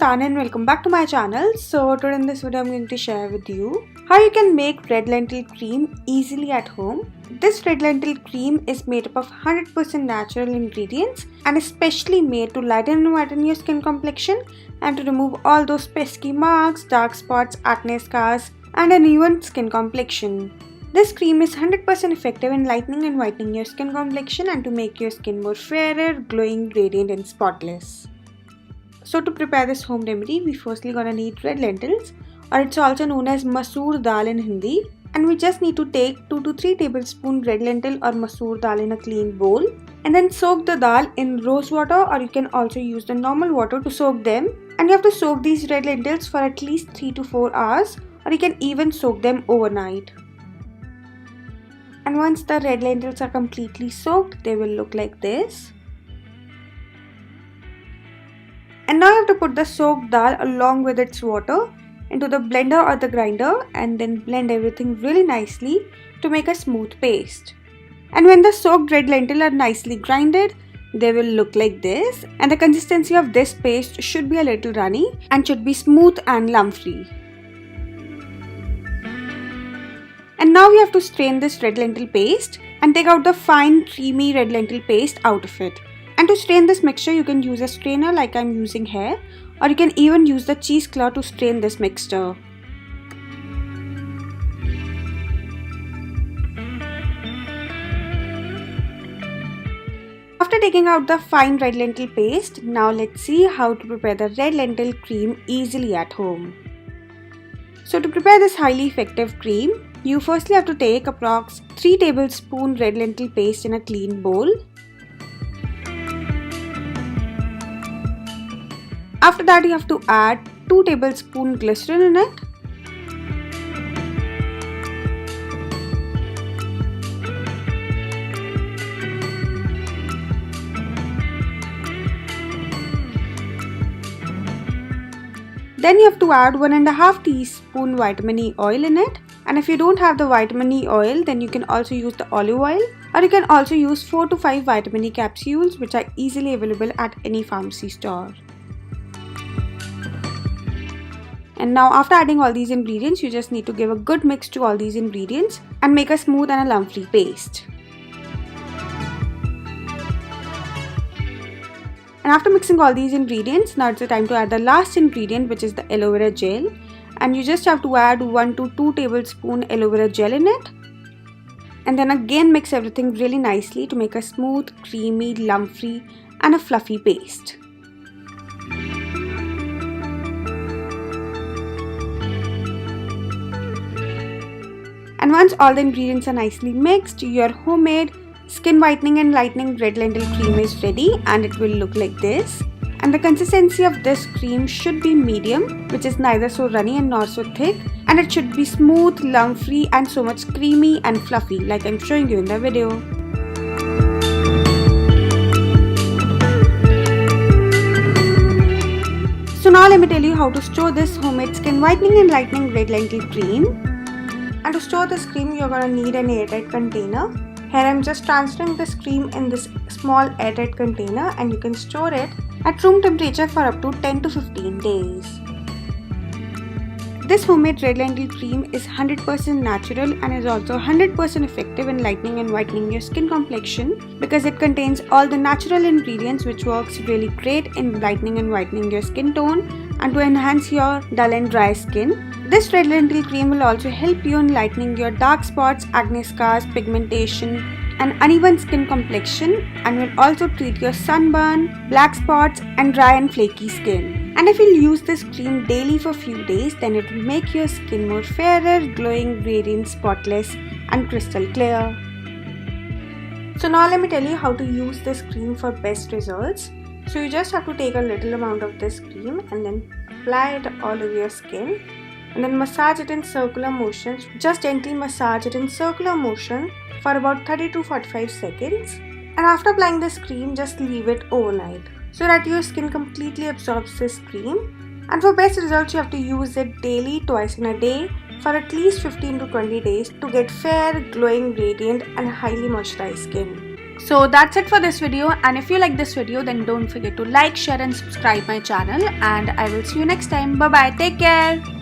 Tanya and welcome back to my channel. So today in this video I'm going to share with you how you can make red lentil cream easily at home. This red lentil cream is made up of 100% natural ingredients and especially made to lighten and whiten your skin complexion and to remove all those pesky marks, dark spots, acne scars and uneven skin complexion. This cream is 100% effective in lightening and whitening your skin complexion and to make your skin more fairer, glowing, radiant and spotless. So to prepare this home remedy, we firstly gonna need red lentils, or it's also known as masoor dal in Hindi, and we just need to take 2 to 3 tablespoons red lentil or masoor dal in a clean bowl and then soak the dal in rose water, or you can also use the normal water to soak them, and you have to soak these red lentils for at least 3 to 4 hours, or you can even soak them overnight. And once the red lentils are completely soaked, they will look like this. And now you have to put the soaked dal along with its water into the blender or the grinder and then blend everything really nicely to make a smooth paste. And when the soaked red lentil are nicely grinded, they will look like this, and the consistency of this paste should be a little runny and should be smooth and lump free. And now we have to strain this red lentil paste and take out the fine creamy red lentil paste out of it. And to strain this mixture, you can use a strainer like I'm using here, or you can even use the cheesecloth to strain this mixture. After taking out the fine red lentil paste, now let's see how to prepare the red lentil cream easily at home. So to prepare this highly effective cream, you firstly have to take approx 3 tablespoons red lentil paste in a clean bowl. After that, you have to add 2 tablespoons glycerin in it. Then you have to add 1.5 teaspoon vitamin E oil in it. And if you don't have the vitamin E oil, then you can also use the olive oil, or you can also use 4 to 5 vitamin E capsules, which are easily available at any pharmacy store. And now after adding all these ingredients, you just need to give a good mix to all these ingredients and make a smooth and a lump-free paste. And after mixing all these ingredients, now it's the time to add the last ingredient, which is the aloe vera gel. And you just have to add 1 to 2 tablespoons aloe vera gel in it. And then again mix everything really nicely to make a smooth, creamy, lump-free and a fluffy paste. And once all the ingredients are nicely mixed, your homemade skin whitening and lightening red lentil cream is ready, and it will look like this. And the consistency of this cream should be medium, which is neither so runny and nor so thick, and it should be smooth, lump free and so much creamy and fluffy like I'm showing you in the video. So now let me tell you how to store this homemade skin whitening and lightening red lentil cream. And to store this cream, you're gonna need an airtight container. Here I'm just transferring this cream in this small airtight container, and you can store it at room temperature for up to 10 to 15 days. This homemade red lentil cream is 100% natural and is also 100% effective in lightening and whitening your skin complexion because it contains all the natural ingredients which works really great in lightening and whitening your skin tone and to enhance your dull and dry skin. This red lentil cream will also help you in lightening your dark spots, acne scars, pigmentation and uneven skin complexion, and will also treat your sunburn, black spots and dry and flaky skin. And if you use this cream daily for a few days, then it will make your skin more fairer, glowing, radiant, spotless and crystal clear. So now let me tell you how to use this cream for best results. So you just have to take a little amount of this cream and then apply it all over your skin. And then massage it in circular motions. Just gently massage it in circular motion for about 30 to 45 seconds. And after applying this cream, just leave it overnight so that your skin completely absorbs this cream. And for best results, you have to use it daily, twice in a day for at least 15 to 20 days to get fair, glowing, radiant and highly moisturized skin. So that's it for this video, and if you like this video then don't forget to like, share and subscribe my channel, and I will see you next time. Bye bye, take care.